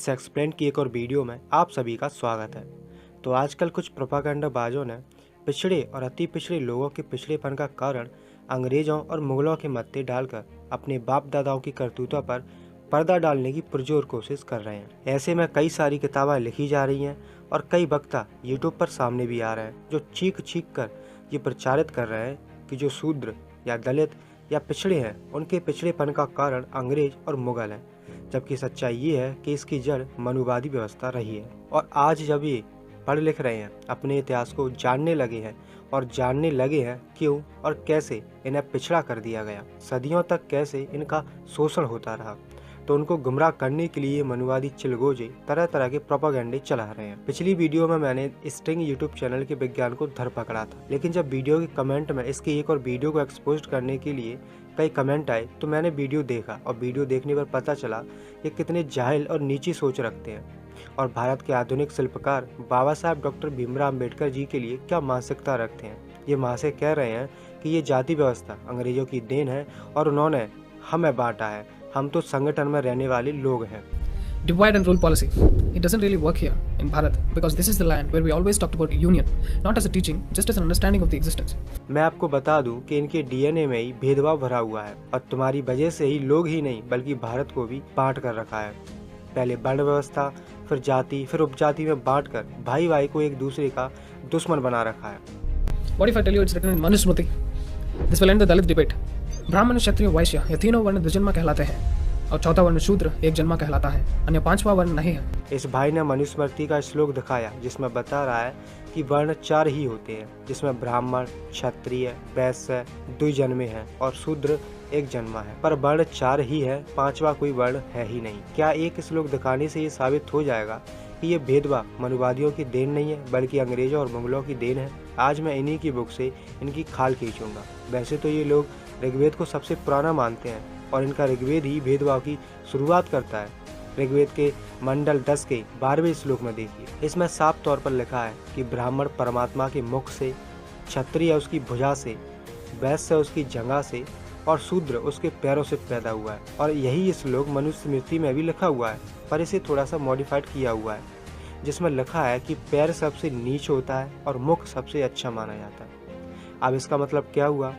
Myths explain की एक और वीडियो में आप सभी का स्वागत है। तो आजकल कुछ प्रोपागेंडाबाजों ने पिछड़े और अति पिछड़े लोगों के पिछड़ेपन का कारण अंग्रेजों और मुगलों के मत्थे डालकर अपने बाप दादाओं की करतूतों पर पर्दा डालने की पुरजोर कोशिश कर रहे हैं। ऐसे में कई सारी किताबें लिखी जा रही हैं और कई वक्ता यूट्यूब पर सामने भी आ रहे हैं जो चीख कर ये प्रचारित कर रहे हैं कि जो शूद्र या दलित या पिछड़े हैं उनके पिछड़ेपन का कारण अंग्रेज और मुगल हैं, जबकि सच्चाई ये है कि इसकी जड़ मनुवादी व्यवस्था रही है। और आज जब ये पढ़ लिख रहे हैं, अपने इतिहास को जानने लगे हैं और जानने लगे हैं क्यों और कैसे इन्हें पिछड़ा कर दिया गया, सदियों तक कैसे इनका शोषण होता रहा, तो उनको गुमराह करने के लिए मनुवादी चिलगोजे तरह तरह के प्रोपागेंडे चला रहे हैं। पिछली वीडियो में मैंने स्टिंग यूट्यूब चैनल के विज्ञान को धर पकड़ा था, लेकिन जब वीडियो के कमेंट में इसके एक और वीडियो को एक्सपोज करने के लिए कई कमेंट आए तो मैंने वीडियो देखा और वीडियो देखने पर पता चला ये कितने जाहिल और नीची सोच रखते हैं और भारत के आधुनिक शिल्पकार बाबा साहब डॉक्टर भीमराव अम्बेडकर जी के लिए क्या मानसिकता रखते हैं। ये महाशय कह रहे हैं कि ये जाति व्यवस्था अंग्रेजों की देन है और उन्होंने हमें बांटा है, हम तो संगठन में रहने वाले लोग हैं। Divide and rule policy. It doesn't really work here in Bharat because this is the land where we always talked about union, not as a teaching, just as an understanding of the existence. मैं आपको बता दूं कि इनके DNA में ही भेदभाव भरा हुआ है और तुम्हारी वजह से ही लोग ही नहीं बल्कि भारत को भी बांट कर रखा है। पहले वर्ण व्यवस्था, फिर जाति, फिर उपजाति में बांटकर भाई भाई को एक दूसरे का दुश्मन बना रखा है। What if I tell you it's written in Manusmriti? This will end the Dalit debate. ब्राह्मण, क्षत्रिय, वैश्य ये तीनों वर्ण द्विजन्मा कहलाते हैं और चौथा वर्ण शूद्र एक जन्मा कहलाता है, अन्य पांचवा वर्ण नहीं है। इस भाई ने मनुस्मृति का श्लोक दिखाया जिसमें बता रहा है कि वर्ण 4 ही होते हैं, जिसमें ब्राह्मण, क्षत्रिय, वैश्य द्विजन्मे हैं और शूद्र एक जन्मा है। पर वर्ण 4 ही है, पांचवा कोई वर्ण है ही नहीं। क्या एक श्लोक दिखाने से ये साबित हो जाएगा कि ये भेदभाव मनुवादियों की देन नहीं है बल्कि अंग्रेजों और मुगलों की देन है? आज मैं इन्हीं की बुक से इनकी खाल खींचूंगा। वैसे तो ये लोग ऋग्वेद को सबसे पुराना मानते हैं और इनका ऋग्वेद ही भेदभाव की शुरुआत करता है। ऋग्वेद के मंडल 10 के 12वें श्लोक में देखिए, इसमें साफ तौर पर लिखा है कि ब्राह्मण परमात्मा के मुख से, क्षत्रिय उसकी भुजा से, वैश्य उसकी जंघा से और शूद्र उसके पैरों से पैदा हुआ है। और यही श्लोक मनुस्मृति में भी लिखा हुआ है, पर इसे थोड़ा सा मॉडिफाइड किया हुआ है, जिसमें लिखा है कि पैर सबसे नीच होता है और मुख सबसे अच्छा माना जाता है। अब इसका मतलब क्या हुआ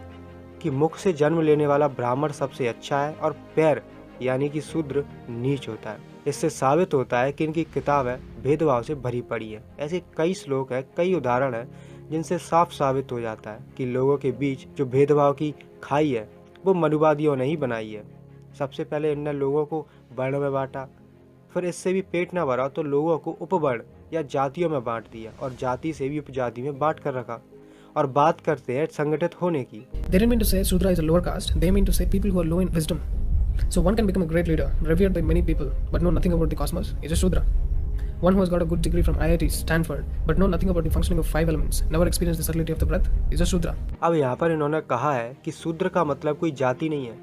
कि मुख से जन्म लेने वाला ब्राह्मण सबसे अच्छा है और पैर यानी कि शूद्र नीच होता है। इससे साबित होता है कि इनकी किताब है भेदभाव से भरी पड़ी है। ऐसे कई श्लोक है, कई उदाहरण है जिनसे साफ साबित हो जाता है कि लोगों के बीच जो भेदभाव की खाई है वो मनुवादियों ने ही बनाई है। सबसे पहले इनने लोगों को वर्ण में बांटा, फिर इससे भी पेट न भरा तो लोगों को उपवर्ण या जातियों में बांट दिया और जाति से भी उपजाति में बांट कर रखा। और बात करते हैं संगठित होने की। They didn't mean to say Shudra is a lower caste. They mean to say people who are low in wisdom. So one can become a great leader, revered by many people, but know nothing about the cosmos is a Shudra. One who has got a good degree from IIT, Stanford, but know nothing about the functioning of 5 elements, never experienced the subtlety of the breath, is a Shudra. अब यहाँ पर इन्होंने कहा है कि शूद्र का मतलब कोई जाति नहीं है,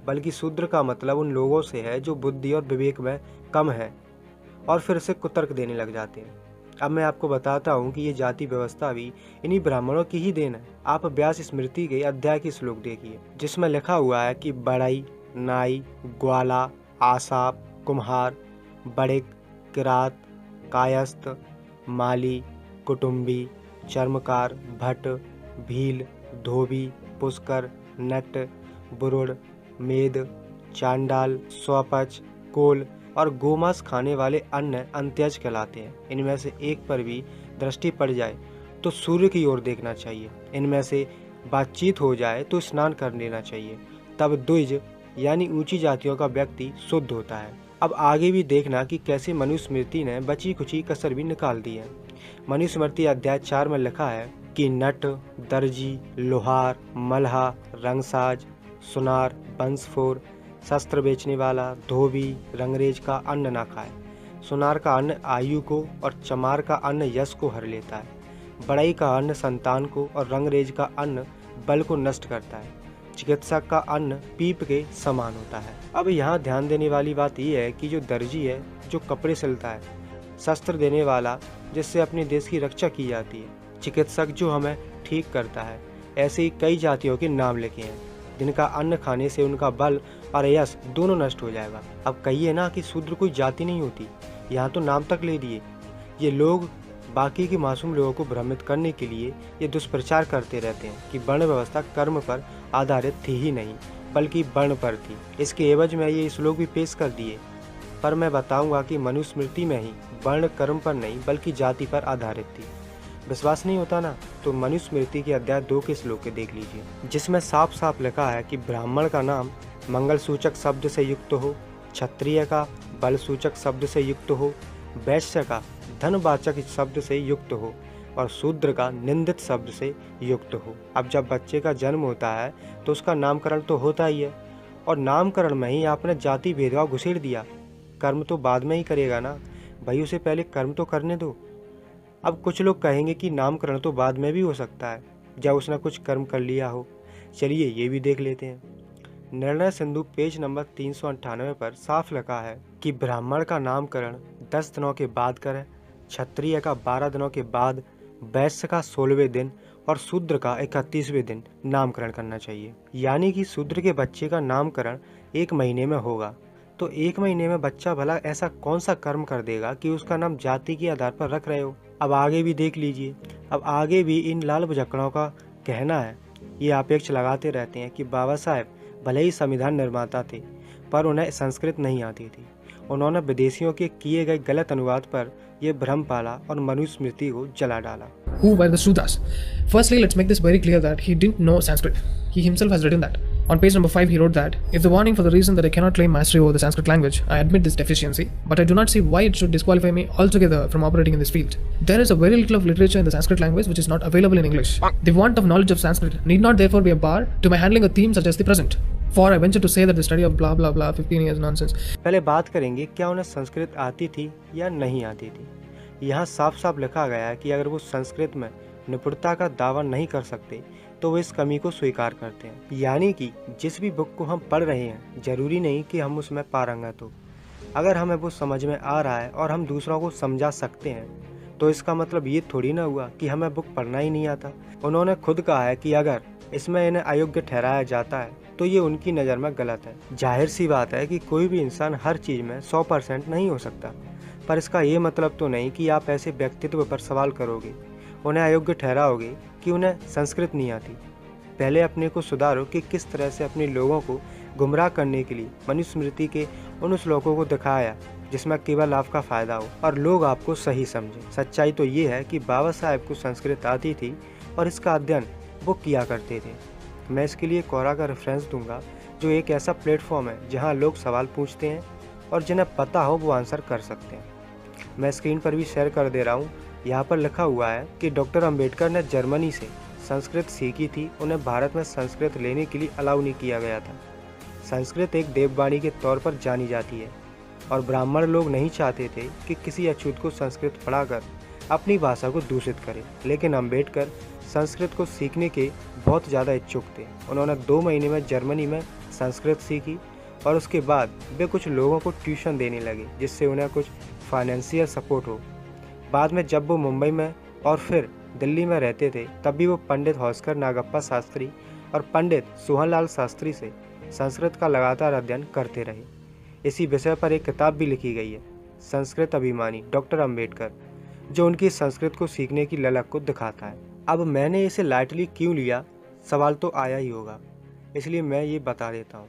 बल्कि शूद्र का मतलब उन लोगों से है जो बुद्धि और विवेक में कम है, और फिर से कुतर्क देने लग जाते हैं। अब मैं आपको बताता हूँ कि ये जाति व्यवस्था भी इन्हीं ब्राह्मणों की ही देन है। आप व्यास स्मृति के अध्याय की श्लोक देखिए जिसमें लिखा हुआ है कि बढ़ई, नाई, ग्वाला, आसाप, कुम्हार, बड़िक, किरात, कायस्थ, माली, कुटुंबी, चर्मकार, भट्ट, भील, धोबी, पुष्कर, नट, बुरुड़, मेद, चांडाल, स्वपच, कोल और गोमांस खाने वाले अन्य अंत्यज कहलाते हैं। इनमें से एक पर भी दृष्टि पड़ जाए तो सूर्य की ओर देखना चाहिए, इनमें से बातचीत हो जाए तो स्नान कर लेना चाहिए, तब द्विज यानी ऊंची जातियों का व्यक्ति शुद्ध होता है। अब आगे भी देखना कि कैसे मनुस्मृति ने बची कुची कसर भी निकाल दी है। मनुस्मृति अध्याय 4 में लिखा है कि नट, दर्जी, लोहार, मल्हा, रंगसाज, सुनार, बंसफोर, शस्त्र बेचने वाला, धोबी, रंगरेज का अन्न ना खाए। सुनार का अन्न आयु को और चमार का अन्न यश को हर लेता है। बढ़ई का अन्न संतान को और रंगरेज का अन्न बल को नष्ट करता है। चिकित्सक का अन्न पीप के समान होता है। अब यहाँ ध्यान देने वाली बात यह है कि जो दर्जी है जो कपड़े सिलता है, शस्त्र देने वाला जिससे अपने देश की रक्षा की जाती है, चिकित्सक जो हमें ठीक करता है, ऐसे ही कई जातियों के नाम लिखे हैं जिनका अन्न खाने से उनका बल और यश दोनों नष्ट हो जाएगा। अब कहिए ना कि शूद्र कोई जाति नहीं होती, यहाँ तो नाम तक ले लिए। ये लोग बाकी के मासूम लोगों को भ्रमित करने के लिए ये दुष्प्रचार करते रहते हैं कि वर्ण व्यवस्था कर्म पर आधारित थी ही नहीं बल्कि वर्ण पर थी। इसके एवज में ये श्लोक भी पेश कर दिए, पर मैं बताऊंगा कि मनुस्मृति में ही वर्ण कर्म पर नहीं बल्कि जाति पर आधारित थी। विश्वास नहीं होता ना, तो मनुस्मृति के अध्याय 2 के श्लोक के देख लीजिए, जिसमें साफ साफ लिखा है कि ब्राह्मण का नाम मंगल सूचक शब्द से युक्त हो, क्षत्रिय का बल सूचक शब्द से युक्त हो, वैश्य का धनवाचक शब्द से युक्त हो और शूद्र का निंदित शब्द से युक्त हो। अब जब बच्चे का जन्म होता है तो उसका नामकरण तो होता ही है, और नामकरण में ही आपने जाति भेदभाव घुसेड़ दिया। कर्म तो बाद में ही करेगा ना भाई, उसे पहले कर्म तो करने दो। अब कुछ लोग कहेंगे कि नामकरण तो बाद में भी हो सकता है जब उसने कुछ कर्म कर लिया हो। चलिए ये भी देख लेते हैं। निर्णय सिंधु पेज नंबर 398 पर साफ लिखा है कि ब्राह्मण का नामकरण 10 दिनों के बाद करें, क्षत्रिय का 12 दिनों के बाद, वैश्य का 16वें दिन और शूद्र का 31वें दिन नामकरण करना चाहिए। यानी कि शूद्र के बच्चे का नामकरण 1 महीने में होगा। तो 1 महीने में बच्चा भला ऐसा कौन सा कर्म कर देगा कि उसका नाम जाति के आधार पर रख रहे हो। अब आगे भी देख लीजिए। अब आगे भी इन लाल भुजक्कड़ों का कहना है, ये अपेक्ष लगाते रहते हैं कि बाबा साहेब भले ही संविधान निर्माता थे पर उन्हें संस्कृत नहीं आती थी। उन्होंने विदेशियों के किए गए गलत अनुवाद पर यह भ्रम पाला और मनुस्मृति को जला डाला। Who were the Sudras? Firstly, let's make this very clear that he didn't know Sanskrit. He himself has written that. On page number 5, he wrote that, if the warning for the reason that I cannot claim mastery over the Sanskrit language, I admit this deficiency, but I do not see why it should disqualify me altogether from operating in this field. There is a very little of literature in the Sanskrit language which is not available in English. The want of knowledge of Sanskrit need not therefore be a bar to my handling a theme such as the present. For I venture to say that the study of blah blah blah 15 years nonsense. पहले बात करेंगे क्या उन्हें संस्कृत आती थी या नहीं आती थी। यहाँ साफ साफ लिखा गया है कि अगर वो संस्कृत में निपुणता का दावा नहीं कर सकते तो वो इस कमी को स्वीकार करते हैं। यानी कि जिस भी बुक को हम पढ़ रहे हैं जरूरी नहीं कि हम उसमें पारंगत हो। अगर हमें वो समझ में आ रहा है और हम दूसरों को समझा सकते हैं तो इसका मतलब ये थोड़ी ना हुआ कि हमें बुक पढ़ना ही नहीं आता। उन्होंने खुद कहा है कि अगर इसमें इन्हें अयोग्य ठहराया जाता है तो ये उनकी नज़र में गलत है। जाहिर सी बात है कि कोई भी इंसान हर चीज़ में 100% नहीं हो सकता, पर इसका ये मतलब तो नहीं कि आप ऐसे व्यक्तित्व पर सवाल करोगे, उन्हें अयोग्य ठहराओगे कि उन्हें संस्कृत नहीं आती। पहले अपने को सुधारो कि किस तरह से अपने लोगों को गुमराह करने के लिए मनुस्मृति के उन श्लोकों को दिखाया जिसमें केवल आपका फ़ायदा हो और लोग आपको सही समझें। सच्चाई तो ये है कि बाबा साहेब को संस्कृत आती थी और इसका अध्ययन वो किया करते थे। मैं इसके लिए कोरा का रेफरेंस दूंगा, जो एक ऐसा प्लेटफॉर्म है जहां लोग सवाल पूछते हैं और जिन्हें पता हो वो आंसर कर सकते हैं। मैं स्क्रीन पर भी शेयर कर दे रहा हूं। यहाँ पर लिखा हुआ है कि डॉक्टर अंबेडकर ने जर्मनी से संस्कृत सीखी थी। उन्हें भारत में संस्कृत लेने के लिए अलाउ नहीं किया गया था। संस्कृत एक देववाणी के तौर पर जानी जाती है और ब्राह्मण लोग नहीं चाहते थे कि किसी अछूत को संस्कृत पढ़ाकर अपनी भाषा को दूषित करे। लेकिन अंबेडकर संस्कृत को सीखने के बहुत ज़्यादा इच्छुक थे। उन्होंने 2 महीने में जर्मनी में संस्कृत सीखी और उसके बाद वे कुछ लोगों को ट्यूशन देने लगे जिससे उन्हें कुछ फाइनेंशियल सपोर्ट हो। बाद में जब वो मुंबई में और फिर दिल्ली में रहते थे तब भी वो पंडित हौसकर नागप्पा शास्त्री और पंडित सोहनलाल शास्त्री से संस्कृत का लगातार अध्ययन करते रहे। इसी विषय पर एक किताब भी लिखी गई है, संस्कृत अभिमानी डॉक्टर अंबेडकर, जो उनकी संस्कृत को सीखने की ललक को दिखाता है। अब मैंने इसे लाइटली क्यों लिया, सवाल तो आया ही होगा, इसलिए मैं ये बता देता हूँ।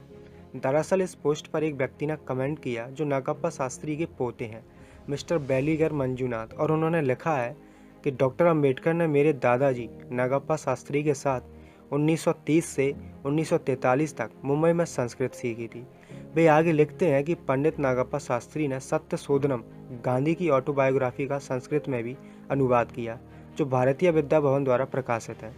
दरअसल इस पोस्ट पर एक व्यक्ति ने कमेंट किया जो नागप्पा शास्त्री के पोते हैं, मिस्टर बैलीगर मंजूनाथ, और उन्होंने लिखा है कि डॉक्टर अंबेडकर ने मेरे दादाजी नागप्पा शास्त्री के साथ 1930 से 1943 तक मुंबई में संस्कृत सीखी थी। वे आगे लिखते हैं कि पंडित नागप्पा शास्त्री ने सत्य शोधनम, गांधी की ऑटोबायोग्राफी का संस्कृत में भी अनुवाद किया, जो भारतीय विद्या भवन द्वारा प्रकाशित है।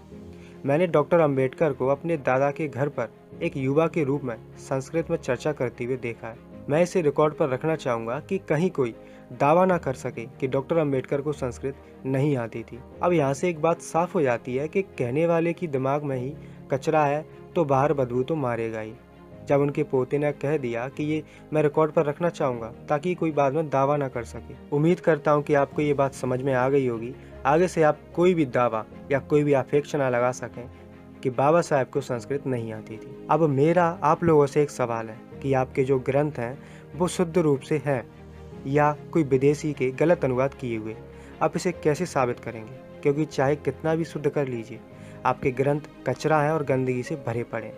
मैंने डॉक्टर अंबेडकर को अपने दादा के घर पर एक युवा के रूप में संस्कृत में चर्चा करते हुए देखा है। मैं इसे रिकॉर्ड पर रखना चाहूँगा कि कहीं कोई दावा ना कर सके कि डॉक्टर अंबेडकर को संस्कृत नहीं आती थी। अब यहाँ से एक बात साफ हो जाती है कि कहने वाले की दिमाग में ही कचरा है तो बाहर बदबू तो मारेगा ही। जब उनके पोते ने कह दिया कि ये मैं रिकॉर्ड पर रखना चाहूँगा ताकि कोई बाद में दावा ना कर सके। उम्मीद करता हूँ कि आपको ये बात समझ में आ गई होगी। आगे से आप कोई भी दावा या कोई भी आपेक्षा ना लगा सकें कि बाबा साहेब को संस्कृत नहीं आती थी। अब मेरा आप लोगों से एक सवाल है कि आपके जो ग्रंथ हैं वो शुद्ध रूप से हैं, या कोई विदेशी के गलत अनुवाद किए हुए। आप इसे कैसे साबित करेंगे? क्योंकि चाहे कितना भी शुद्ध कर लीजिए, आपके ग्रंथ कचरा है और गंदगी से भरे पड़े।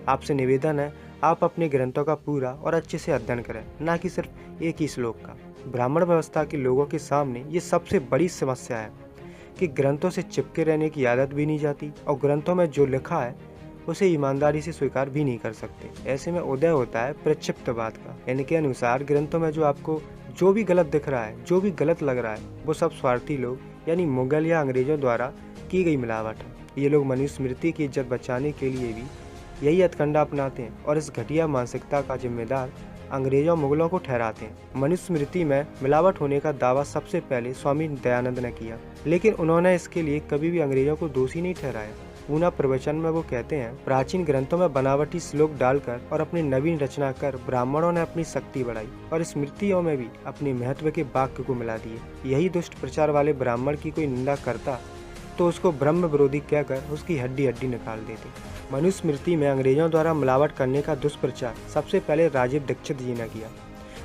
आपसे निवेदन है, आप अपने ग्रंथों का पूरा और अच्छे से अध्ययन करें, ना कि सिर्फ एक ही श्लोक का। ब्राह्मण व्यवस्था के लोगों के सामने ये सबसे बड़ी समस्या है कि ग्रंथों से चिपके रहने की आदत भी नहीं जाती और ग्रंथों में जो लिखा है उसे ईमानदारी से स्वीकार भी नहीं कर सकते। ऐसे में उदय होता है प्रक्षिप्तवाद का। इनके अनुसार ग्रंथों में जो आपको जो भी गलत दिख रहा है, जो भी गलत लग रहा है, वो सब स्वार्थी लोग यानी मुगल या अंग्रेजों द्वारा की गई मिलावट है। ये लोग मनुस्मृति की इज्जत बचाने के लिए भी यही हथकंडा अपनाते हैं और इस घटिया मानसिकता का जिम्मेदार अंग्रेजों मुगलों को ठहराते हैं। मनुस्मृति में मिलावट होने का दावा सबसे पहले स्वामी दयानंद ने किया, लेकिन उन्होंने इसके लिए कभी भी अंग्रेजों को दोषी नहीं ठहराया। पूना प्रवचन में वो कहते हैं, प्राचीन ग्रंथों में बनावटी श्लोक डालकर और अपनी नवीन रचना कर ब्राह्मणों ने अपनी शक्ति बढ़ाई और स्मृतियों में भी अपने महत्व के वाक्य को मिला दिए। यही दुष्ट प्रचार वाले ब्राह्मण की कोई निंदा करता तो उसको ब्रह्म विरोधी कहकर उसकी हड्डी हड्डी निकाल देते। मनुस्मृति में अंग्रेजों द्वारा मिलावट करने का दुष्प्रचार सबसे पहले राजीव दीक्षित जी ने किया।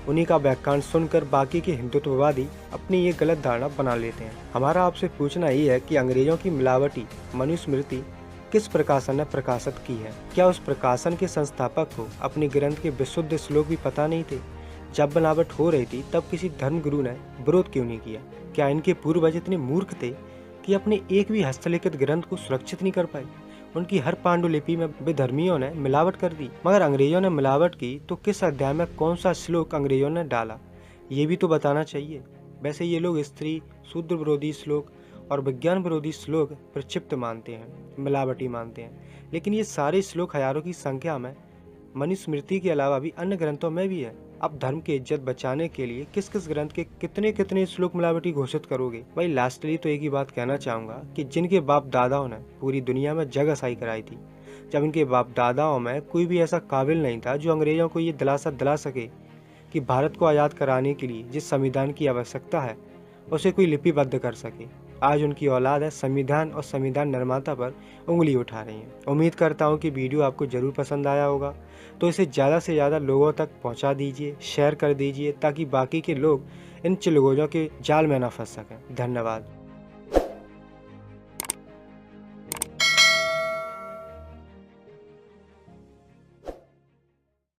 उन्हीं का व्याख्यान सुनकर बाकी के हिंदुत्ववादी अपनी ये गलत धारणा बना लेते हैं। हमारा आपसे पूछना ये है कि अंग्रेजों की मिलावटी मनुस्मृति किस प्रकाशन ने प्रकाशित की है? क्या उस प्रकाशन के संस्थापक को अपने ग्रंथ के विशुद्ध श्लोक भी पता नहीं थे? जब बनावट हो रही थी तब किसी धर्मगुरु ने विरोध क्यों नहीं किया? क्या इनके पूर्वज इतने मूर्ख थे कि अपने एक भी हस्तलिखित ग्रंथ को सुरक्षित नहीं कर पाए? उनकी हर पांडुलिपि में विधर्मियों ने मिलावट कर दी। मगर अंग्रेजों ने मिलावट की तो किस अध्याय में कौन सा श्लोक अंग्रेजों ने डाला, ये भी तो बताना चाहिए। वैसे ये लोग स्त्री शूद्र विरोधी श्लोक और विज्ञान विरोधी श्लोक प्रक्षिप्त मानते हैं, मिलावटी मानते हैं, लेकिन ये सारे श्लोक हजारों की संख्या में मनुस्मृति के अलावा भी अन्य ग्रंथों में भी है। अब धर्म की इज्जत बचाने के लिए किस किस ग्रंथ के कितने कितने श्लोक मिलावटी घोषित करोगे? भाई लास्टली तो एक ही बात कहना चाहूंगा कि जिनके बाप दादाओं ने पूरी दुनिया में जग हसाई कराई थी, जब इनके बाप दादाओं में कोई भी ऐसा काबिल नहीं था जो अंग्रेजों को ये दिलासा दिला सके कि भारत को आज़ाद कराने के लिए जिस संविधान की आवश्यकता है उसे कोई लिपिबद्ध कर सके, आज उनकी औलाद है संविधान और संविधान निर्माता पर उंगली उठा रही है। उम्मीद करता हूँ कि वीडियो आपको जरूर पसंद आया होगा, तो इसे ज़्यादा से ज़्यादा लोगों तक पहुँचा दीजिए, शेयर कर दीजिए, ताकि बाकी के लोग इन चिलगोजों के जाल में ना फंस सकें। धन्यवाद।